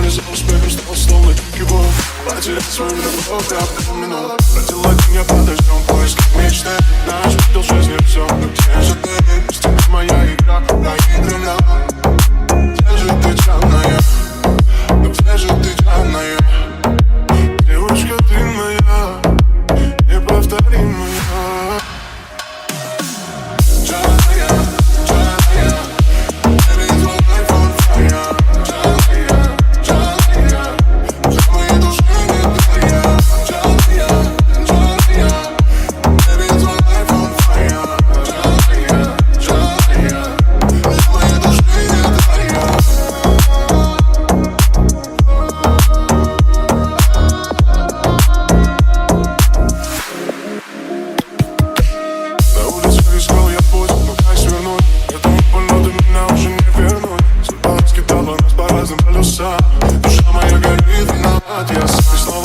погоне за успехом стал словно киборг. Потерять свою любовь, я минут. Родила меня под дождем, поиск мечты. Наш видел жизни все, где же ты? Пусть моя игра проиграна. Где же ты, темная? Но где же ты, темная? Девушка, ты моя, неповторимая. Душа моя горит, виноват, я свой.